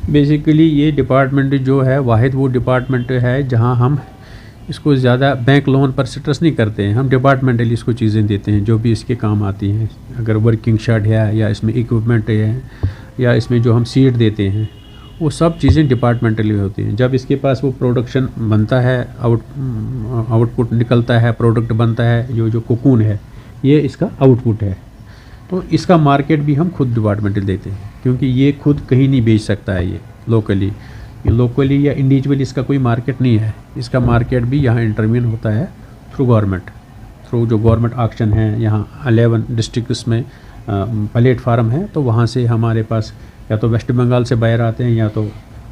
Basically ये department जो है वाहिद वो डिपार्टमेंट है जहां हम इसको ज़्यादा बैंक लोन पर स्ट्रेस नहीं करते हैं। हम डिपार्टमेंटली इसको चीज़ें देते हैं जो भी इसके काम आती हैं। अगर वर्किंग शेड है या इसमें इक्विपमेंट है या इसमें जो हम सीड देते हैं वो सब चीज़ें डिपार्टमेंटली होती हैं। जब इसके पास वो प्रोडक्शन बनता है, आउटपुट निकलता है, प्रोडक्ट बनता है, जो कोकून है ये इसका आउटपुट है, तो इसका मार्केट भी हम खुद डिपार्टमेंटल देते हैं क्योंकि ये खुद कहीं नहीं बेच सकता है। ये लोकली या इंडिविजुअली इसका कोई मार्केट नहीं है। इसका मार्केट भी यहाँ इंटरवीन होता है थ्रू गवर्नमेंट, थ्रू जो गवर्नमेंट ऑक्शन है। यहाँ 11 डिस्ट्रिक्ट्स में प्लेटफार्म है, तो वहाँ से हमारे पास या तो वेस्ट बंगाल से बाहर आते हैं या तो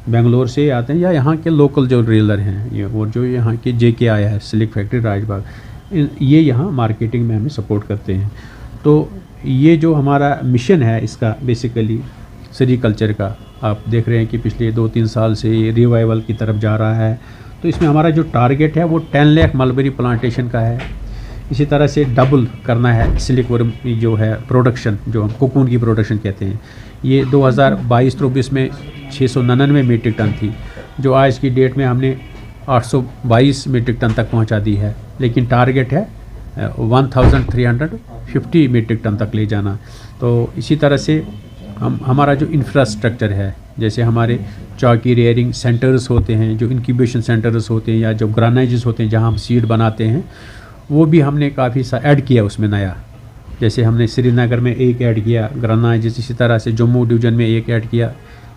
बेंगलोर से आते हैं या यहाँ के लोकल जो रीलर हैं ये, और जो यहाँ के JK आया है सिल्क फैक्ट्री राजबाग, ये यहाँ मार्केटिंग में हमें सपोर्ट करते हैं। तो ये जो हमारा मिशन है इसका बेसिकली सेरीकल्चर का, आप देख रहे हैं कि पिछले 2-3 साल से ये रिवाइवल की तरफ जा रहा है। तो इसमें हमारा जो टारगेट है वो 10 लाख मलबेरी प्लांटेशन का है। इसी तरह से डबल करना है सिल्क वर्म जो है प्रोडक्शन, जो हम कोकून की प्रोडक्शन कहते हैं। ये 2022-23 में 699 मीट्रिक टन थी, जो आज की डेट में हमने 822 मीट्रिक टन तक पहुंचा दी है, लेकिन टारगेट है 1350 मीट्रिक टन तक ले जाना। तो इसी तरह से हमारा जो इंफ्रास्ट्रक्चर है, जैसे हमारे चौकी रेयरिंग सेंटर्स होते हैं, जो इंक्यूबेशन सेंटर्स होते हैं या जो ग्रानाइजेस होते हैं जहां हम सीड बनाते हैं, वो भी हमने काफ़ी सा ऐड किया उसमें नया। जैसे हमने श्रीनगर में एक ऐड किया ग्रानाइजेस, इसी तरह से जम्मू डिवीज़न में एक ऐड किया,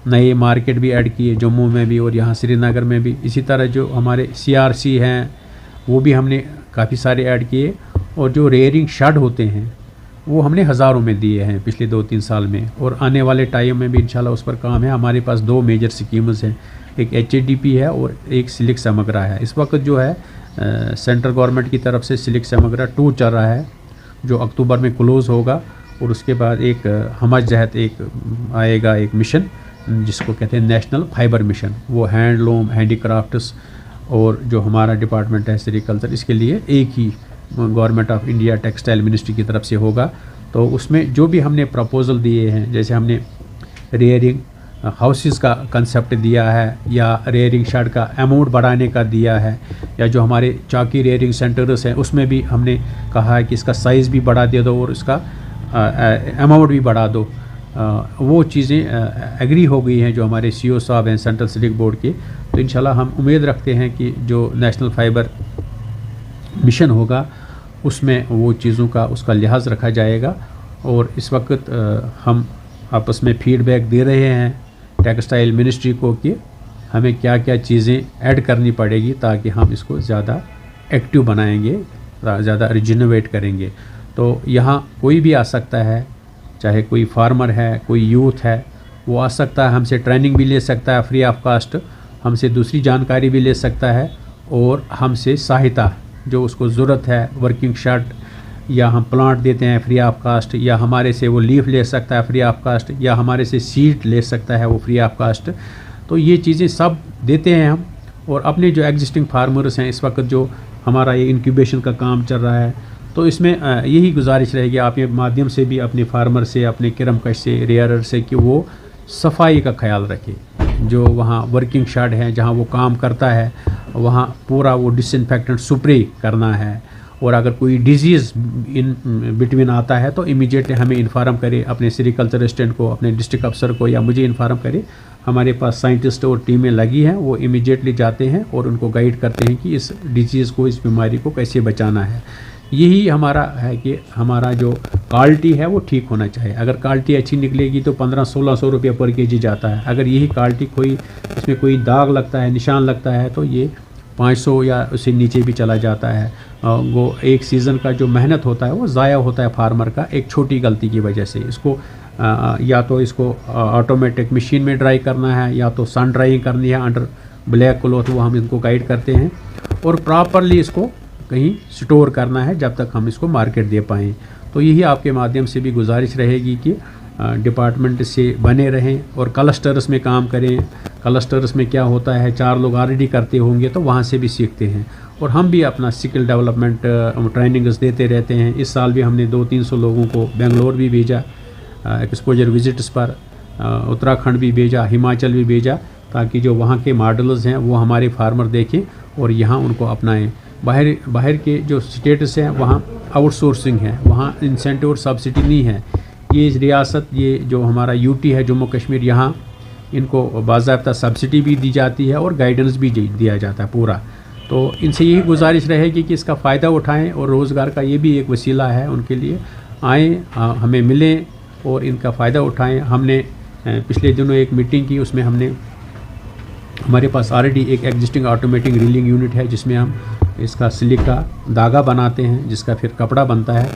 नए मार्केट भी ऐड किए जम्मू में भी और यहाँ श्रीनगर में भी। इसी तरह जो हमारे CRC हैं वो भी हमने काफ़ी सारे ऐड किए, और जो रेयरिंग शेड होते हैं वो हमने हज़ारों में दिए हैं पिछले 2-3 साल में, और आने वाले टाइम में भी इंशाल्लाह उस पर काम है। हमारे पास 2 मेजर स्कीम्स हैं, एक HADP है और एक सिल्क समग्रा है। इस वक्त जो है सेंट्रल गवर्नमेंट की तरफ से सिल्क समग्रा 2 चल रहा है, जो अक्टूबर में क्लोज़ होगा, और उसके बाद एक हमज जहत एक आएगा एक मिशन जिसको कहते हैं नेशनल फाइबर मिशन। वो हैंडलूम, हैंडीक्राफ्ट्स और जो हमारा डिपार्टमेंट है सेरीकल्चर, इसके लिए एक ही government of India textile ministry की तरफ से होगा। तो उसमें जो भी हमने प्रपोज़ल दिए हैं, जैसे हमने रेयरिंग हाउसेस का कंसेप्ट दिया है या रेयरिंग शेड का अमाउंट बढ़ाने का दिया है, या जो हमारे चौकी रेयरिंग सेंटर्स हैं उसमें भी हमने कहा है कि इसका साइज़ भी बढ़ा दे दो और इसका अमाउंट भी बढ़ा दो। वो चीज़ें एग्री हो गई हैं जो हमारे CO साहब हैं सेंट्रल सिल्क बोर्ड के। तो इंशाल्लाह हम उम्मीद रखते हैं कि जो नेशनल फाइबर मिशन होगा उसमें वो चीज़ों का उसका लिहाज रखा जाएगा। और इस वक्त हम आपस में फीडबैक दे रहे हैं टेक्सटाइल मिनिस्ट्री को कि हमें क्या क्या चीज़ें ऐड करनी पड़ेगी ताकि हम इसको ज़्यादा एक्टिव बनाएंगे, ज़्यादा रिजिनोवेट करेंगे। तो यहाँ कोई भी आ सकता है, चाहे कोई फार्मर है, कोई यूथ है, वो आ सकता है, हमसे ट्रेनिंग भी ले सकता है फ्री ऑफ कास्ट, हमसे दूसरी जानकारी भी ले सकता है, और हमसे सहायता जो उसको ज़रूरत है, वर्किंग शेड या हम प्लांट देते हैं फ्री ऑफ कास्ट, या हमारे से वो लीफ ले सकता है फ्री ऑफ कास्ट, या हमारे से सीड ले सकता है वो फ्री ऑफ कास्ट। तो ये चीज़ें सब देते हैं हम। और अपने जो एग्जिस्टिंग फार्मर्स हैं, इस वक्त जो हमारा ये इंक्यूबेशन का काम चल रहा है, तो इसमें यही गुजारिश रहेगी आप ये माध्यम से भी अपने फार्मर से, अपने किरमकश से, रेयरर से, कि वो सफाई का ख्याल रखें। जो वहाँ वर्किंग शेड है जहाँ वो काम करता है, वहाँ पूरा वो डिसइंफेक्टेंट स्प्रे करना है, और अगर कोई डिजीज़ इन बिटवीन आता है तो इमीडिएटली हमें इन्फॉर्म करे, अपने सेरीकल्चर असिस्टेंट को, अपने डिस्ट्रिक्ट अफसर को, या मुझे इन्फॉर्म करे। हमारे पास साइंटिस्ट और टीमें लगी हैं, वो इमीडिएटली जाते हैं और उनको गाइड करते हैं कि इस डिजीज़ को, इस बीमारी को कैसे बचाना है। यही हमारा है कि हमारा जो क्वालिटी है वो ठीक होना चाहिए। अगर क्वालिटी अच्छी निकलेगी तो 1500-1600 रुपये पर केजी जाता है। अगर यही क्वालिटी कोई इसमें कोई दाग लगता है, निशान लगता है, तो ये 500 या उससे नीचे भी चला जाता है। वो एक सीज़न का जो मेहनत होता है वो ज़ाया होता है फार्मर का, एक छोटी गलती की वजह से। इसको या तो इसको ऑटोमेटिक मशीन में ड्राई करना है, या तो सन ड्राइंग करनी है अंडर ब्लैक क्लॉथ, वो हम इनको गाइड करते हैं, और प्रॉपरली इसको कहीं स्टोर करना है जब तक हम इसको मार्केट दे पाएँ। तो यही आपके माध्यम से भी गुजारिश रहेगी कि डिपार्टमेंट से बने रहें और क्लस्टर्स में काम करें। क्लस्टर्स में क्या होता है, 4 लोग ऑलरेडी करते होंगे तो वहाँ से भी सीखते हैं, और हम भी अपना स्किल डेवलपमेंट ट्रेनिंग्स देते रहते हैं। इस साल भी हमने 200-300 लोगों को बेंगलोर भी भेजा एक्सपोजर विजिट्स पर, उत्तराखंड भी भेजा, हिमाचल भी भेजा, ताकि जो वहाँ के मॉडल्स हैं वो हमारे फार्मर देखें और यहाँ उनको अपनाएं। बाहर के जो स्टेट्स हैं वहाँ आउटसोर्सिंग है, वहाँ इंसेंटिव और सब्सिडी नहीं है। ये रियासत, ये जो हमारा यूटी है, जम्मू कश्मीर, यहाँ इनको बाज़ाब्ता सब्सिडी भी दी जाती है और गाइडेंस भी दिया जाता है पूरा। तो इनसे यही गुजारिश रहेगी कि इसका फ़ायदा उठाएं और रोज़गार का ये भी एक वसीला है उनके लिए। आएँ, हमें मिलें और इनका फ़ायदा उठाएं। हमने पिछले दिनों एक मीटिंग की, उसमें हमने, हमारे पास ऑलरेडी एक एग्जिस्टिंग ऑटोमेटिक रीलिंग यूनिट है जिसमें हम इसका सिल्क का धागा बनाते हैं जिसका फिर कपड़ा बनता है।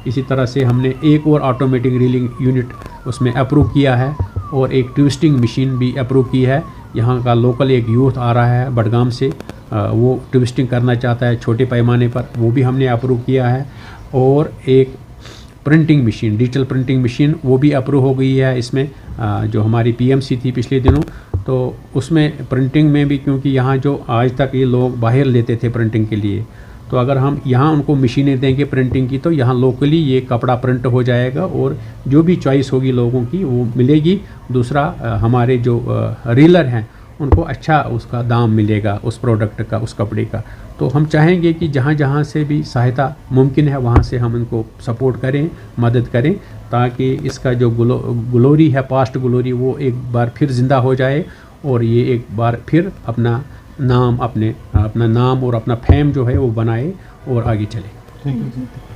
इसी तरह से हमने एक और ऑटोमेटिक रीलिंग यूनिट उसमें अप्रूव किया है और एक ट्विस्टिंग मशीन भी अप्रूव की है। यहाँ का लोकल एक यूथ आ रहा है बडगाम से, वो ट्विस्टिंग करना चाहता है छोटे पैमाने पर, वो भी हमने अप्रूव किया है। और एक printing machine, digital printing machine, वो भी अप्रूव हो गई है इसमें, जो हमारी पीएमसी थी पिछले दिनों, तो उसमें प्रिंटिंग में भी, क्योंकि यहाँ जो आज तक ये लोग बाहर लेते थे प्रिंटिंग के लिए, तो अगर हम यहाँ उनको मशीनें देंगे प्रिंटिंग की तो यहाँ लोकली ये कपड़ा प्रिंट हो जाएगा और जो भी चॉइस होगी लोगों की वो मिलेगी। दूसरा, हमारे जो रीलर हैं उनको अच्छा उसका दाम मिलेगा उस प्रोडक्ट का, उस कपड़े का। तो हम चाहेंगे कि जहाँ जहाँ से भी सहायता मुमकिन है वहाँ से हम इनको सपोर्ट करें, मदद करें, ताकि इसका जो ग्लोरी है, पास्ट ग्लोरी, वो एक बार फिर ज़िंदा हो जाए और ये एक बार फिर अपना नाम और अपना फेम जो है वो बनाए और आगे चले। Thank you.